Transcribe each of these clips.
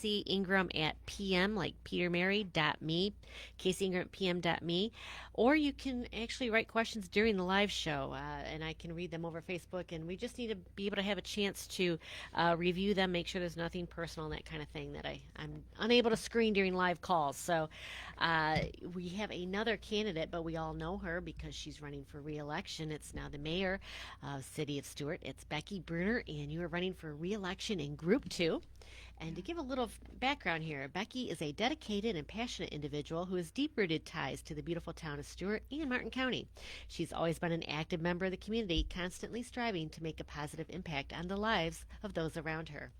CaseyIngram@pm, like Peter Mary, .me, CaseyIngram@pm.me, or you can actually write questions during the live show, and I can read them over Facebook, and we just need to be able to have a chance to review them, make sure there's nothing personal and that kind of thing that I'm unable to screen during live calls. So we have another candidate, but we all know her because she's running for re-election. It's now the mayor of City of Stuart. It's Becky Bruner, and you are running for re-election in Group 2. And to give a little background here, Becky is a dedicated and passionate individual who has deep-rooted ties to the beautiful town of Stuart and Martin County. She's always been an active member of the community, constantly striving to make a positive impact on the lives of those around her.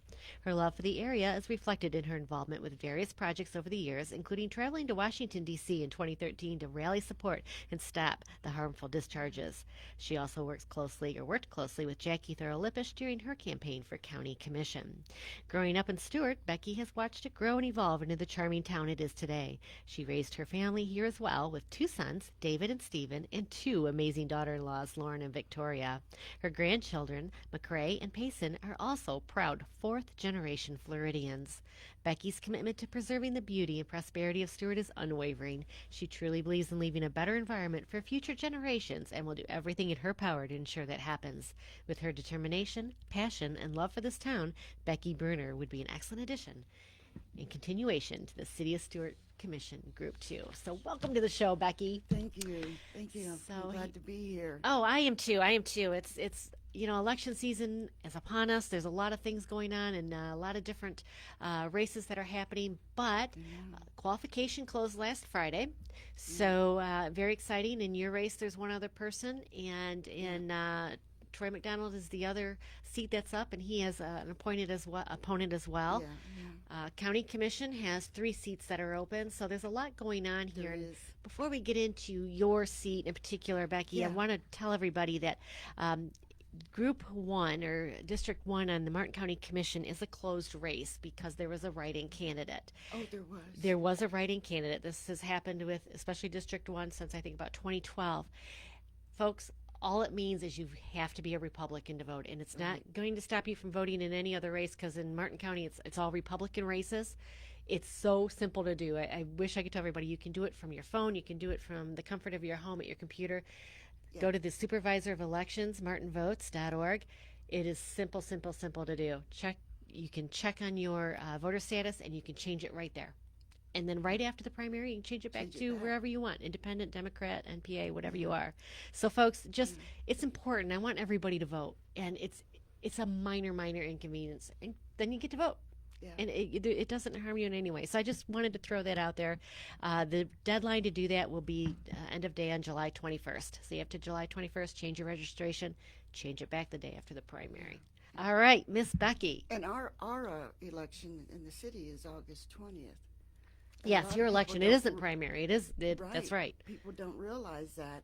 Her love for the area is reflected in her involvement with various projects over the years, including traveling to Washington, D.C. in 2013 to rally support and stop the harmful discharges. She also worked closely with Jackie Thorough-Lippisch during her campaign for county commission. Growing up in Stuart, Becky has watched it grow and evolve into the charming town it is today. She raised her family here as well, with 2 sons, David and Stephen, and 2 amazing daughter-in-laws, Lauren and Victoria. Her grandchildren, McCrae and Payson, are also proud 4th-generation Floridians. Becky's commitment to preserving the beauty and prosperity of Stuart is unwavering. She truly believes in leaving a better environment for future generations and will do everything in her power to ensure that happens. With her determination, passion, and love for this town, Becky Bruner would be an excellent addition in continuation to the City of Stuart Commission Group 2. So welcome to the show, Becky. Thank you. Thank you. I'm glad to be here. Oh, I am too. It's election season is upon us. There's a lot of things going on and a lot of different races that are happening. But qualification closed last Friday, so very exciting. In your race, there's one other person, and in Troy McDonald is the other seat that's up, and he has an opponent as well. County Commission has 3 seats that are open, so there's a lot going on here. And before we get into your seat in particular, Becky, I want to tell everybody that Group 1 or District 1 on the Martin County Commission is a closed race because there was a write-in candidate. Oh, there was. There was a write-in candidate. This has happened with especially District 1 since I think about 2012. Folks, all it means is you have to be a Republican to vote, and it's not going to stop you from voting in any other race because in Martin County it's all Republican races. It's so simple to do. I wish I could tell everybody you can do it from your phone. You can do it from the comfort of your home at your computer. Go to the Supervisor of Elections, martinvotes.org. It is simple to do. You can check on your voter status, and you can change it right there. And then right after the primary, you can change it back to wherever you want, independent, Democrat, NPA, whatever you are. So, folks, it's important. I want everybody to vote. And it's a minor inconvenience. And then you get to vote. Yeah. And it doesn't harm you in any way. So I just wanted to throw that out there. The deadline to do that will be end of day on July 21st. So you have to July 21st, change your registration, change it back the day after the primary. All right, Miss Becky. And our election in the city is August 20th. Yes, your election. It isn't primary. Right. That's right. People don't realize that.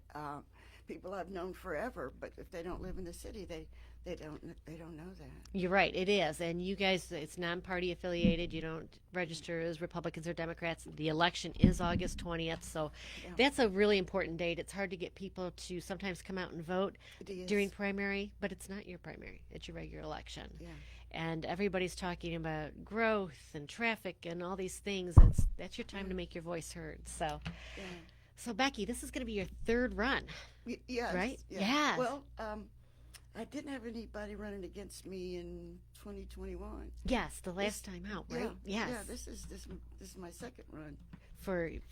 People I've known forever, but if they don't live in the city, they don't know that. You're right. It is, and you guys, it's non-party affiliated. You don't register as Republicans or Democrats. The election is August 20th, so that's a really important date. It's hard to get people to sometimes come out and vote during primary, but it's not your primary. It's your regular election. Yeah. And everybody's talking about growth and traffic and all these things. That's your time to make your voice heard. So Becky, this is going to be your 3rd run. Yes. Right? Yeah. Well, I didn't have anybody running against me in 2021. Yes, the last time out, right? Yes. Yeah. This is my 2nd run.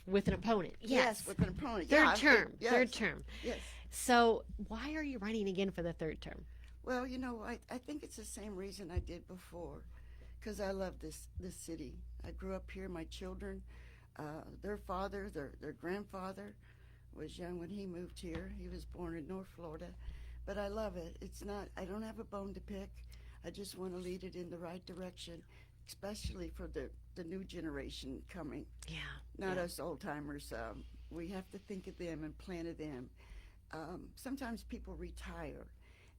With an opponent. Yes, with an opponent. Third term. Yes. So why are you running again for the 3rd term? Well, I think it's the same reason I did before, because I love this city. I grew up here. My children, their father, their grandfather was young when he moved here. He was born in North Florida. But I love it. I don't have a bone to pick. I just want to lead it in the right direction, especially for the new generation coming. Yeah. Not us old timers. We have to think of them and plan of them. Sometimes people retire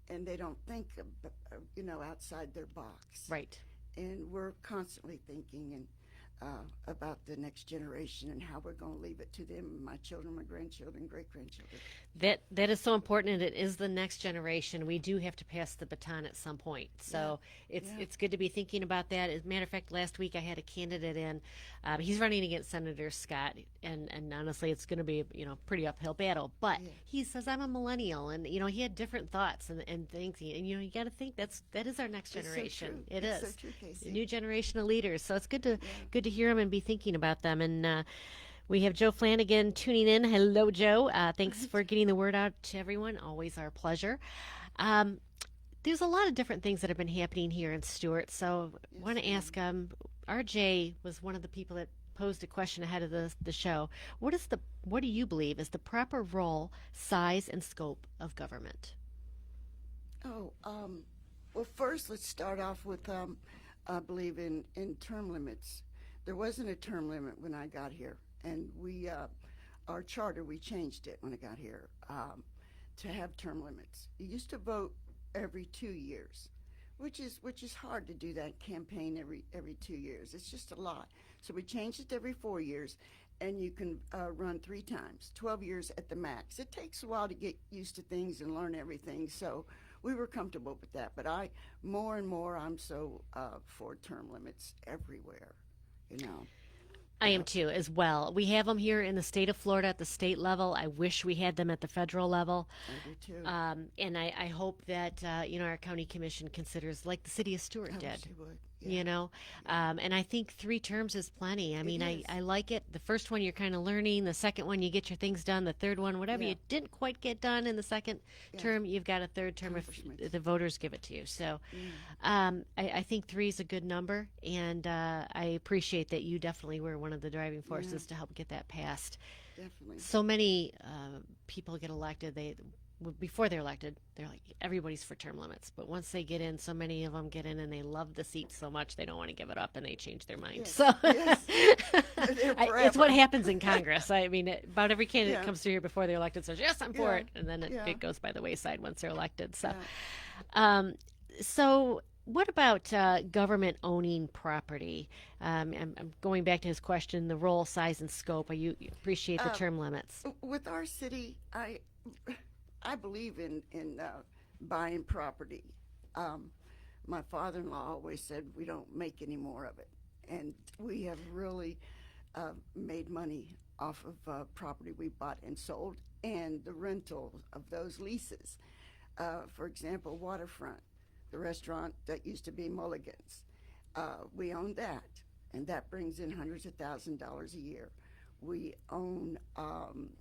and they don't think, outside their box. Right. And we're constantly thinking. And about the next generation and how we're going to leave it to them, my children, my grandchildren, great grandchildren. That is so important, and it is the next generation. We do have to pass the baton at some point. Yeah, So yeah, it's good to be thinking about that. As a matter of fact, last week I had a candidate in. He's running against Senator Scott, and honestly, it's going to be pretty uphill battle. But yeah. he says I'm a millennial, and he had different thoughts and things. And you got to think that is our next It's so generation. true. It It's so is true, a Casey. new generation of leaders. So it's Yeah. good to hear them and be thinking about them. And we have Joe Flanagan tuning in. Hello, Joe. Thanks for getting the word out to everyone. Always our pleasure. Um, there's a lot of different things that have been happening here in Stuart. So I Yes, want to ma'am. ask RJ was one of the people that posed a question ahead of the show. What do you believe is the proper role, size, and scope of government? Oh, well, first let's start off with I believe in term limits. There wasn't a term limit when I got here, and our charter, we changed it when I got here to have term limits. You used to vote every 2 years, which is hard to do that campaign every 2 years. It's just a lot. So we changed it to every 4 years, and you can run 3 times, 12 years at the max. It takes a while to get used to things and learn everything. So we were comfortable with that. But more and more, I'm so for term limits everywhere. You know. I am Uh, too, as well. We have them here in the state of Florida at the state level. I wish we had them at the federal level. I do too. And I hope that our county commission considers like the city of Stuart I wish did. they would. Yeah. you know and I think 3 terms is plenty. I It mean, I, is. I like it. The first one you're kind of learning, the second one you get your things done, the third one whatever Yeah. you didn't quite get done in the second Yeah. term, you've got a third term if Accomplishments. the voters give it to you. So Yeah. I think 3 is a good number, and I appreciate that you definitely were one of the driving forces to help get that passed. Definitely. So many people get elected, before they're elected, they're like, everybody's for term limits. But once they get in, so many of them get in and they love the seat so much they don't want to give it up, and they change their mind. Yes. So Yes. They're there it's what forever. happens in Congress. I mean, about every candidate Yeah. comes through here before they're elected says, yes, I'm for Yeah. it. And then Yeah. it goes by the wayside once they're elected. So, Yeah. um, so what about government owning property? I'm going back to his question, the role, size, and scope. You appreciate the Uh, term limits. With our city, I believe in buying property. Um, my father-in-law always said we don't make any more of it, and we have really made money off of property we bought and sold, and the rental of those leases. For example, waterfront, the restaurant that used to be Mulligan's. We own that, and that brings in hundreds of $1,000s a year. We own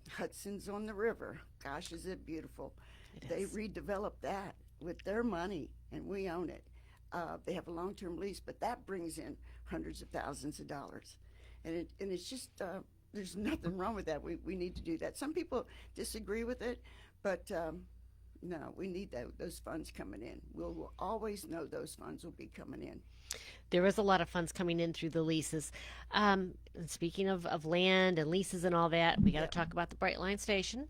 Hudson's on the river. Gosh, is it beautiful? It They is. redeveloped that with their money, and we own it. They have a long-term lease, but that brings in hundreds of thousands of dollars, and it's just there's nothing wrong with that. We need to do that. Some people disagree with it, but no, we need those funds coming in. We'll always know those funds will be coming in. There is a lot of funds coming in through the leases. And speaking of land and leases and all that, we got to Yep. talk about the Bright Line Station,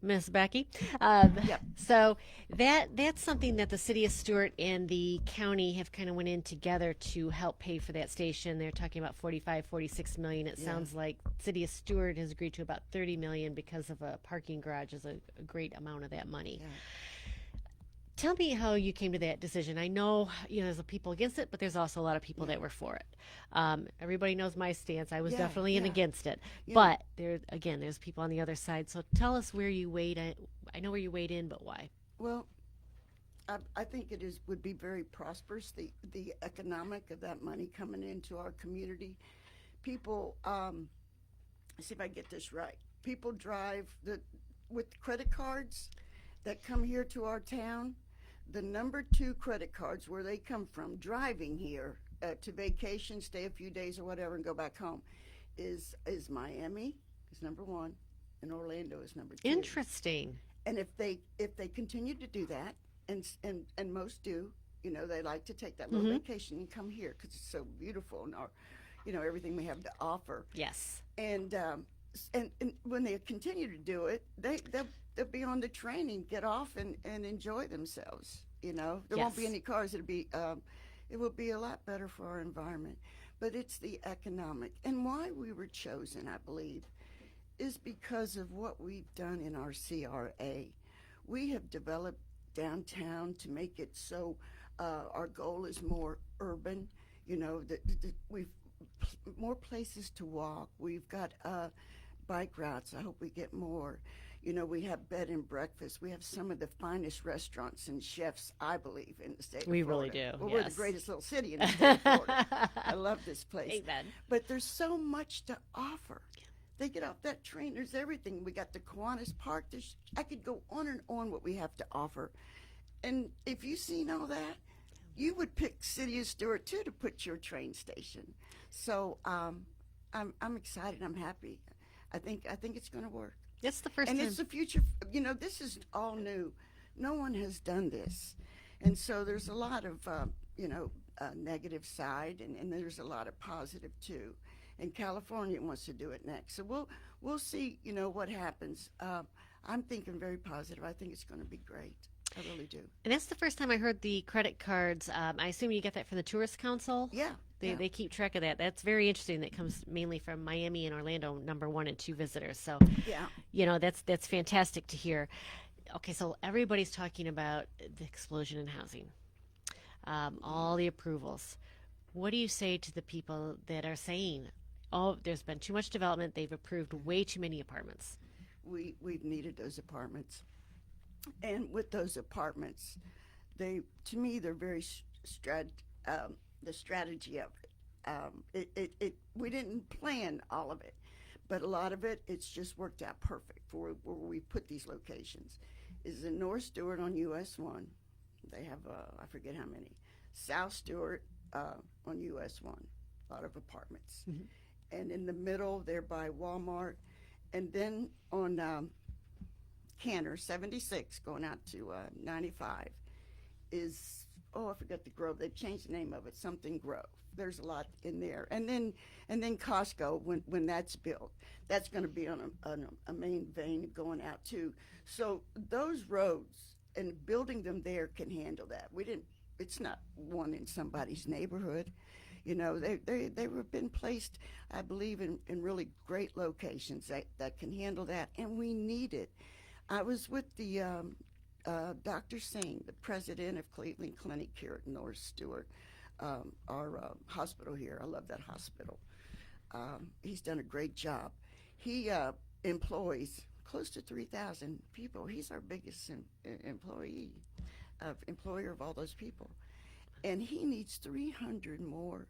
Miss Becky. Yep. So that's something that the city of Stuart and the county have kind of went in together to help pay for that station. They're talking about 45, 46 million. It Yeah. sounds like city of Stuart has agreed to about 30 million because of a parking garage is a great amount of that money. Yeah. Tell me how you came to that decision. I know, there's people against it, but there's also a lot of people that were for it. Everybody knows my stance. I was Yeah, definitely in yeah. against it. Yeah. But there's people on the other side. So tell us where you weighed in. I know where you weighed in, but why? Well, I think it would be very prosperous. The economic of that money coming into our community. People, see if I get this right. People drive with credit cards that come here to our town. The number 2 credit cards where they come from driving here to vacation, stay a few days or whatever, and go back home, is Miami is number 1, and Orlando is number 2. Interesting. And if they continue to do that, and most do, they like to take that little vacation and come here because it's so beautiful and our, everything we have to offer. Yes. And when they continue to do it, they'll be on the train and get off and enjoy themselves. There won't be Yes. any cars. It will be a lot better for our environment. but it's the economic. And why we were chosen, I believe, is because of what we've done in our CRA. We have developed downtown to make it so our goal is more urban. You know, we've more places to walk. We've got bike routes. I hope we get more. You know, we have bed and breakfast. We have some of the finest restaurants and chefs, I believe, in the state of We Florida. really do. Well, yes. we're the greatest little city in the state of Florida. I love this place. Amen. But there's so much to offer. They get off that train, there's everything. We got the Kiwanis Park. I could go on and on what we have to offer. And if you've seen all that, you would pick City of Stuart, too, to put your train station. So I'm excited. I'm happy. I think it's going to work. It's the first And time. it's the future. You know, this is all new. No one has done this. And so there's a lot of, negative side, and there's a lot of positive, too. And California wants to do it next. So we'll see, what happens. I'm thinking very positive. I think it's going to be great. I really do. And that's the first time I heard the credit cards. I assume you get that from the Tourist Council? Yeah. They keep track of that. That's very interesting. That comes mainly from Miami and Orlando, number 1 and 2 visitors. So, yeah. That's fantastic to hear. Okay, so everybody's talking about the explosion in housing, all the approvals. What do you say to the people that are saying, oh, there's been too much development, they've approved way too many apartments? We've needed those apartments. And with those apartments, to me, they're very the strategy of it. We didn't plan all of it, but a lot of it, it's just worked out perfect for where we put these locations. Is in North Stuart on US 1. They have, I forget how many. South Stuart on US 1, a lot of apartments. Mm-hmm. And in the middle, they're by Walmart. And then on Canner, 76, going out to 95, is, I forgot the Grove. They've changed the name of it, something Grove. There's a lot in there. And then Costco, when that's built, that's going to be on a main vein going out too. So those roads and building them there can handle that. It's not one in somebody's neighborhood. They were been placed, I believe, in really great locations that can handle that, and we need it. I was with the Dr. Singh, the president of Cleveland Clinic here at North Stuart, our hospital here. I love that hospital. He's done a great job. He employs close to 3,000 people. He's our biggest employer of all those people. And he needs 300 more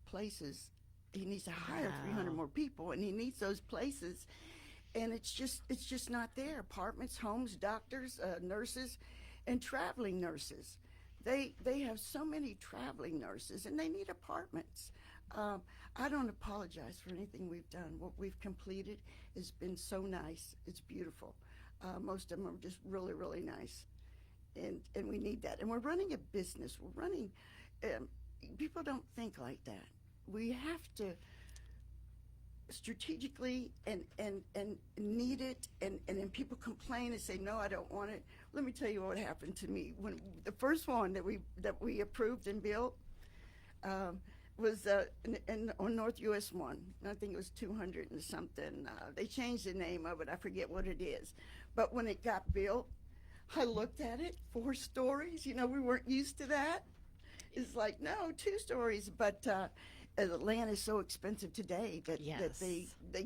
places. He needs to hire 300 more people, and he needs those places. And it's just not there. Apartments, homes, doctors, nurses, and traveling nurses. They have so many traveling nurses, and they need apartments. I don't apologize for anything we've done. What we've completed has been so nice. It's beautiful. Most of them are just really, really nice. And we need that. And we're running a business. We're running, people don't think like that. We have to strategically and need it, and then people complain and say, no, I don't want it. Let me tell you what happened to me. When the first one that we approved and built was on North US 1. I think it was 200 and something. They changed the name of it. I forget what it is. But when it got built, I looked at it, 4 stories. We weren't used to that. It's like, no, 2 stories. But the land is so expensive today that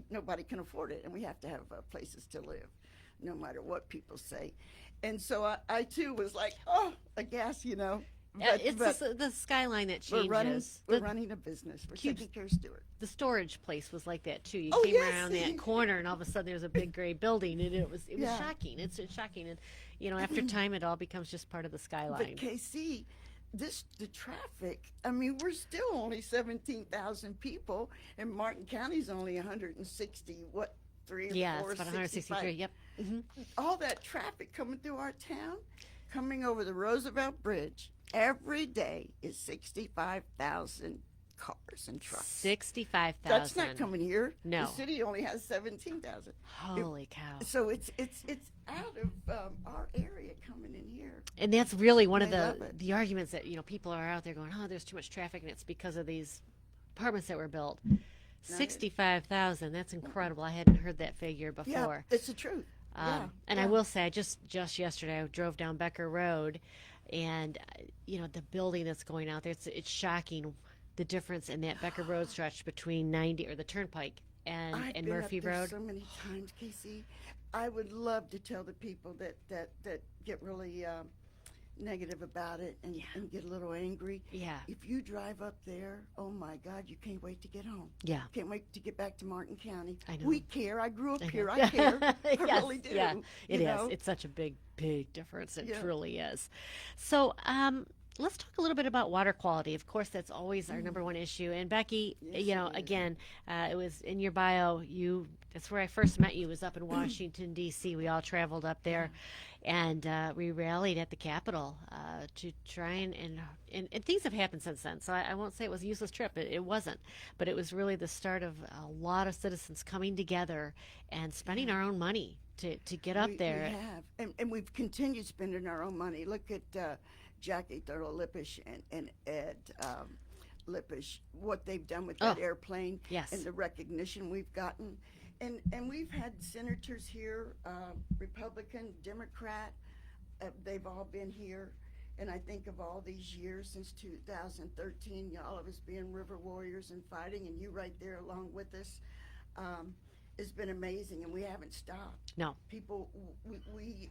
nobody can afford it. And we have to have places to live, no matter what people say. And so I too, was like, aghast, But, it's the skyline that changes. We're running a business. We're taking care of Stuart. The storage place was like that too. You Oh, came yes. around that corner, and all of a sudden there's a big gray building, and it was Yeah. shocking. It's shocking, and after time, it all becomes just part of the skyline. But KC, the traffic. I mean, we're still only 17,000 people, and Martin County's only 160. What? 3 or 4? Yeah, it's about 163. Yep. Mm-hmm. All that traffic coming through our town, coming over the Roosevelt Bridge. Every day is 65,000 cars and trucks. 65,000. That's not coming here. No. The city only has 17,000. Holy cow. So it's out of our area coming in here. And that's really one of They love the arguments that people are out there going, oh, there's too much traffic, and it's because of these apartments that were built. Now, 65,000. That's incredible. I hadn't heard that figure yeah, before. it's the truth. Yeah, And I yeah. will say, I just yesterday I drove down Becker Road, and the building that's going out there. It's shocking, the difference in that Becker Road stretch between 90 or the Turnpike I've and been up Murphy there Road. so many times, Casey. I would love to tell the people that get really negative about it and get a little angry. Yeah, If you drive up there, oh my God, you can't wait to get home. yeah, Can't wait to get back to Martin County. I know. We care. I grew up I know. here. I care. I Yes, really do. yeah, it you is. know? It's such a big difference. It Yeah. truly is. So, let's talk a little bit about water quality. Of course, that's always our number one issue. And Becky, Yes, it is. again, it was in your bio. That's where I first met you. Was up in Washington D.C. We all traveled up there, and we rallied at the Capitol to try and things have happened since then. So I won't say it was a useless trip. It wasn't, but it was really the start of a lot of citizens coming together and spending our own money to get up there. We have. And we've continued spending our own money. Look at Jackie Thurlow-Lippisch and Ed Lippisch, what they've done with that airplane Yes. and the recognition we've gotten. And we've had senators here, Republican, Democrat, they've all been here. And I think of all these years since 2013, y'all of us being river warriors and fighting, and you right there along with us, it's been amazing, and we haven't stopped. No. People, we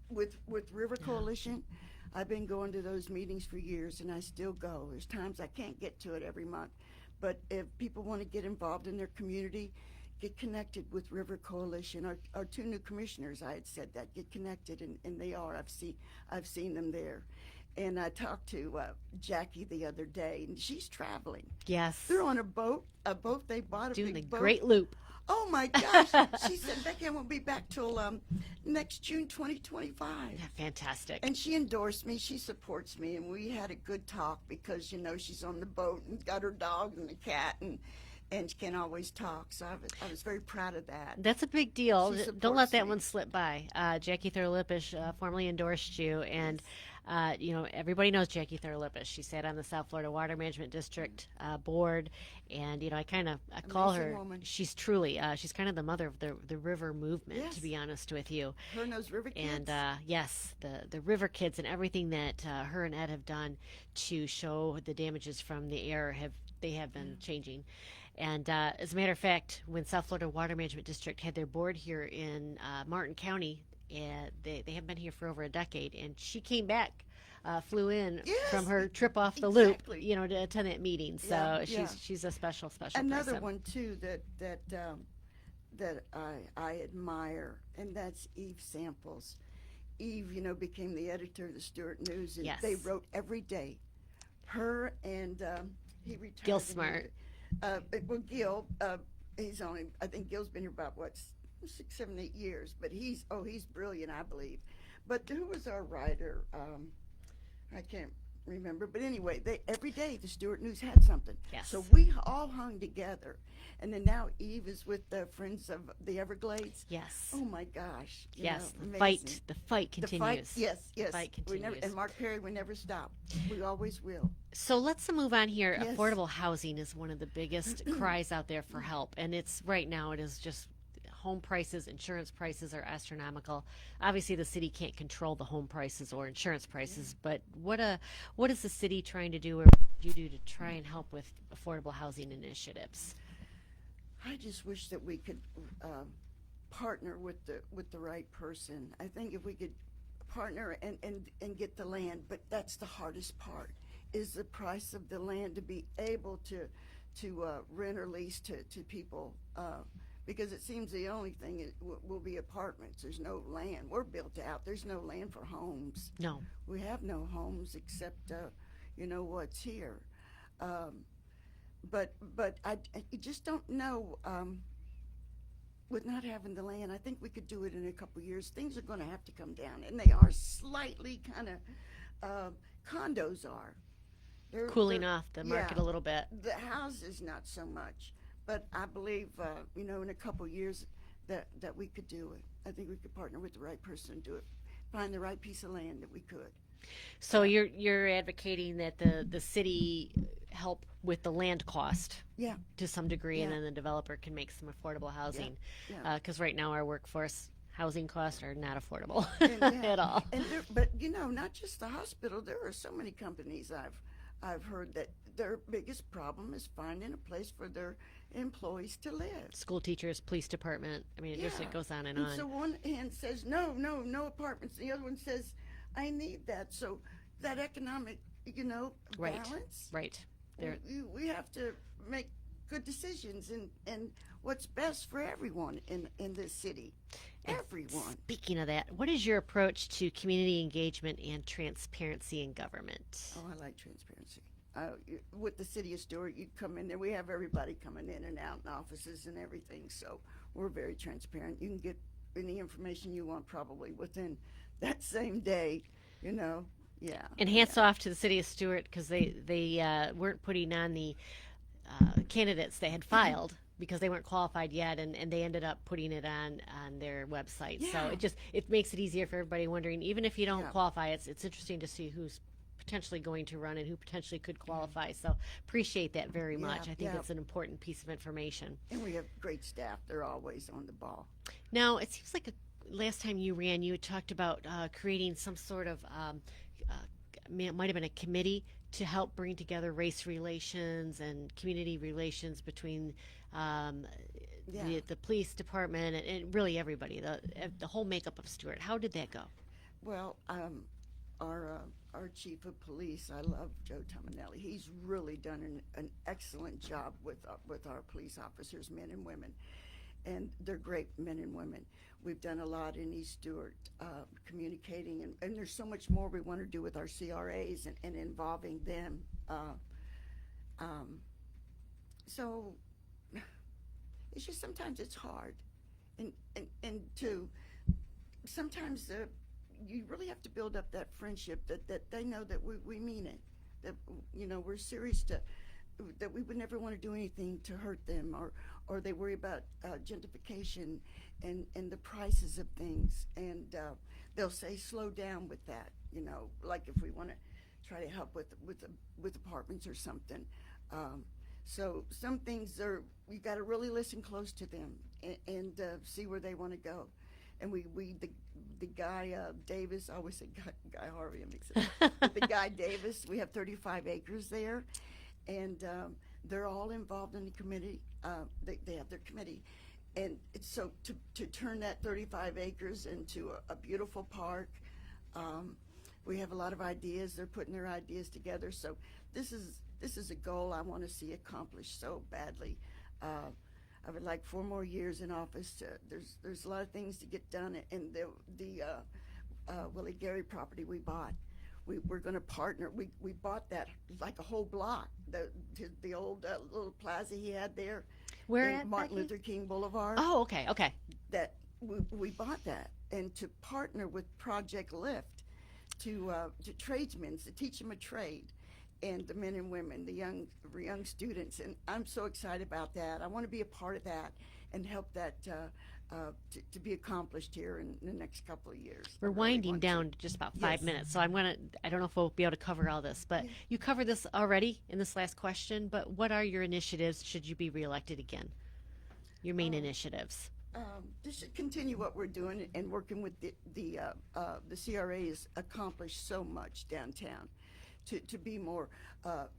with River Coalition, I've been going to those meetings for years, and I still go. There's times I can't get to it every month, but if people want to get involved in their community, get connected with River Coalition. Our two new commissioners, I had said that, get connected, and they are. I've seen them there. And I talked to Jackie the other day, and she's traveling. Yes. They're on a boat they bought, a Doing the big boat. Great Loop. Oh my gosh! She said, Becky, I won't be back till next June 2025. Yeah, fantastic. And she endorsed me. She supports me, and we had a good talk because she's on the boat and got her dog and the cat, and she can't always talk. So I was very proud of that. That's a big deal. She Don't let supports that me. one slip by. Jackie Thurlow-Lippisch formally endorsed you, and everybody knows Jackie Thurlow-Lippisch. She sat on the South Florida Water Management District board, and I call Amazing her. woman. She's truly she's kind of the mother of the river movement, Yes. to be honest with you. Her and those river kids. And yes, the river kids and everything that her and Ed have done to show the damages from the air have been changing. And as a matter of fact, when South Florida Water Management District had their board here in Martin County, they have been here for over a decade, and she came back, flew in Yes, from her trip off the exactly. loop, to attend that meeting. So Yeah, yeah. she's a special Another person. one too that I admire, and that's Eve Samples. Eve, became the editor of the Stuart News, and Yes. they wrote every day. Her and he retired. Gil Smart. Gil, I think Gil's been here about 6, 7, 8 years, but he's brilliant, I believe. But who was our writer? I can't remember, but anyway, every day the Stuart News had something. Yes. So we all hung together, and then now Eve is with the Friends of the Everglades. Yes. Oh my gosh! Yes. The amazing. fight The continues. fight, yes. Fight We never, continues. and Mark Perry, we never stop. We always will. So let's move on here. Yes. Affordable housing is one of the biggest cries out there for help, and it's right now. It is just home prices, insurance prices are astronomical. Obviously, the city can't control the home prices or insurance prices, but what is the city trying to do, or what do you do to try and help with affordable housing initiatives? I just wish that we could partner with the right person. I think if we could partner and get the land, but that's the hardest part, is the price of the land to be able to rent or lease to people, because it seems the only thing will be apartments. There's no land. We're built out. There's no land for homes. No. We have no homes except what's here. But I just don't know. With not having the land, I think we could do it in a couple years. Things are going to have to come down, and they are slightly kind of condos are. Cooling off the market yeah. a little bit. The houses not so much, but I believe in a couple years that we could do it. I think we could partner with the right person and do it. Find the right piece of land that we could. So you're advocating that the city help with the land cost Yeah, to some degree, and yeah, then the developer can make some affordable yeah, housing. yeah. Because right now our workforce housing costs are not affordable And yeah, at all. and there, but not just the hospital. There are so many companies I've heard that their biggest problem is finding a place for their employees to live. School teachers, police department. I mean, it Yeah, goes on and and so on. one hand says no, no, no apartments. The other one says I need that. So that economic, Right, balance. right. There. We have to make good decisions and what's best for everyone in this city. And Everyone. speaking of that, what is your approach to community engagement and transparency in government? Oh, I like transparency. With the city of Stuart, you come in there. We have everybody coming in and out in offices and everything, so we're very transparent. You can get any information you want probably within that same day. You know, yeah, And yeah, hats off to the city of Stewart because they weren't putting on the candidates they had filed because they weren't qualified yet, and they ended up putting it on their website. So yeah, it makes it easier for everybody wondering. Even if you don't yeah, qualify, it's interesting to see who's potentially going to run and who potentially could qualify. So appreciate that very yeah, much. I think yeah. it's an important piece of information. And we have great staff. They're always on the ball. Now it seems like last time you ran, you had talked about creating some sort of it might have been a committee to help bring together race relations and community relations between um, Yeah. the police department and really everybody, the whole makeup of Stewart. How did that go? Well, our chief of police, I love Joe Tominelli. He's really done an excellent job with our police officers, men and women, and they're great men and women. We've done a lot in East Stewart, communicating, and there's so much more we want to do with our CRAs and involving them. Um, so it's just sometimes it's hard, and to sometimes you really have to build up that friendship that they know that we mean it, that we're serious, to that we would never want to do anything to hurt them, or they worry about gentrification and the prices of things, and they'll say slow down with that, like if we want to try to help with apartments or something. So some things are, you got to really listen close to them and see where they want to go. And the guy Davis, I always say guy Harvey, I mix it up. The guy Davis, we have 35 acres there, and they're all involved in the committee. They have their committee, and so to turn that 35 acres into a beautiful park. We have a lot of ideas. They're putting their ideas together. So this is a goal I want to see accomplished so badly. I would like 4 more years in office. There's a lot of things to get done, and the Willie Gary property we bought. We're going to partner. We bought that like a whole block. The old little plaza he had there, Where in at, Martin Becky? Luther King Boulevard. Oh, okay, okay. That we bought that, and to partner with Project Lift to tradesmen, to teach them a trade, and the men and women, the young students, and I'm so excited about that. I want to be a part of that and help that to be accomplished here in the next couple of years. I We're really winding want down to just about 5 minutes, so I don't know if we'll be able to cover all this, but Yeah. you covered this already in this last question, but what are your initiatives should you be reelected again? Your main initiatives. Just to continue what we're doing and working with the CRA has accomplished so much downtown to be more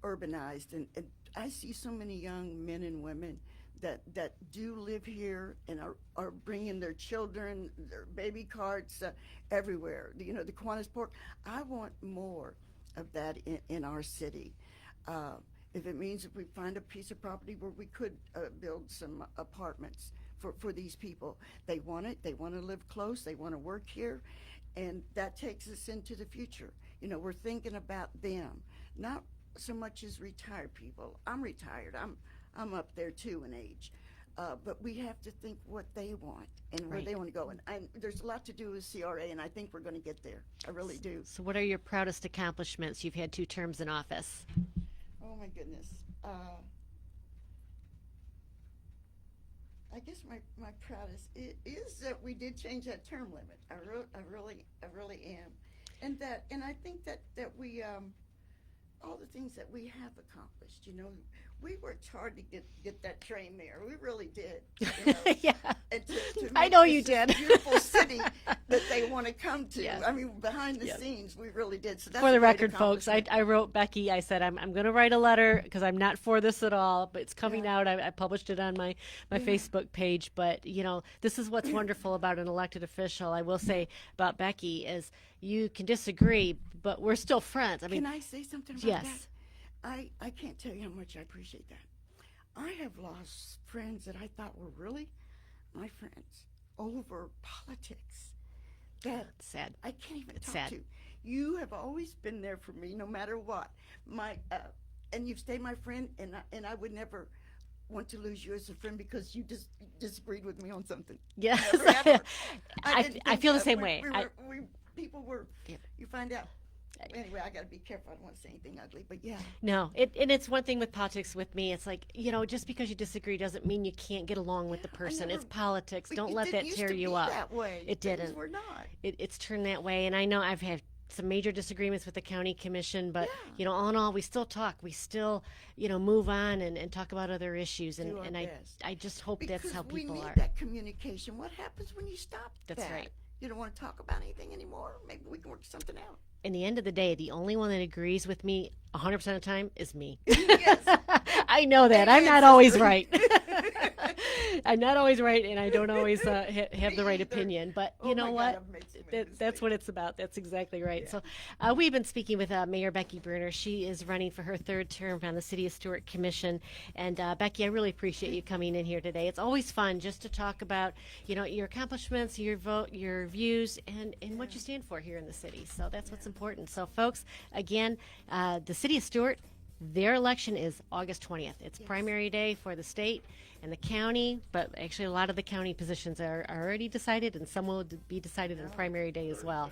urbanized, and I see so many young men and women that do live here and are bringing their children, their baby carts everywhere. The Kiwanis Port. I want more of that in our city. If it means if we find a piece of property where we could build some apartments for these people, they want it. They want to live close. They want to work here, and that takes us into the future. We're thinking about them, not so much as retired people. I'm retired. I'm up there too in age, but we have to think what they want and where Right. they want to go. And there's a lot to do with CRA, and I think we're going to get there. I really do. So, what are your proudest accomplishments? You've had 2 terms in office. Oh my goodness. I guess my proudest is that we did change that term limit. I really am. And I think that we all the things that we have accomplished. We worked hard to get that train there. We really did. Yeah, And to I make know this you did. beautiful city that they want to come to. Yes. I mean, behind the Yes. scenes, we really did. So that's for a the great record, folks, I accomplishment. wrote Becky. I said I'm going to write a letter because I'm not for this at all, but it's coming Yeah. out. I published it on my Facebook page. But this is what's wonderful about an elected official. I will say about Becky is you can disagree, but we're still friends. I mean, Can I say something about yes. that? I can't tell you how much I appreciate that. I have lost friends that I thought were really my friends over politics that It's sad. I can't even It's talk sad. to. You have always been there for me, no matter what. And you've stayed my friend, and I would never want to lose you as a friend because you just disagreed with me on something. Yes. Never, ever. I didn't I think feel the that same we- way. People were. Yeah. You find out. Anyway, I got to be careful. I don't want to say anything ugly, but yeah. No, and it's one thing with politics with me. It's like, just because you disagree doesn't mean you can't get along with the I person. never- It's politics. But Don't it let didn't that used tear to you be up. That way. It Things didn't. were not. It's turned that way. And I know I've had some major disagreements with the county commission, but, Yeah. all in all, we still talk. We still, move on and talk about other issues. And, Do our and best. I just hope Because that's how we people need are. that communication. What happens when you stop That's that? right. You don't want to talk about anything anymore. Maybe we can work something out. In the end of the day, the only one that agrees with me 100% of the time is me. Yes. I know that. I'm Amen, not always sister. right. I'm not always right, and I don't always have Me the right either. opinion. But Oh you know my God, what? I've made so many That's mistakes. what it's about. That's exactly right. Yeah. So we've been speaking with Mayor Becky Bruner. She is running for her third term on the City of Stuart Commission. And Becky, I really appreciate you coming in here today. It's always fun just to talk about, your accomplishments, your vote, your views, and what you stand for here in the city. So that's what's important. So folks, again, the City of Stuart, their election is August 20th. It's primary day for the state and the county, but actually a lot of the county positions are already decided, and some will be decided on primary day as well.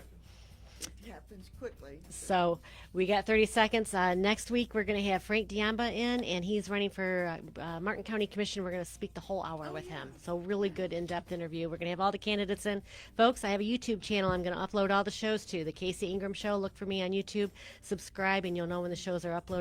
It happens quickly. So we got 30 seconds. Next week we're going to have Frank Diamba in, and he's running for Martin County Commission. We're going to speak the whole hour with him. So really good in-depth interview. We're going to have all the candidates in. Folks, I have a YouTube channel I'm going to upload all the shows to. The Casey Ingram Show. Look for me on YouTube. Subscribe, and you'll know when the shows are uploaded.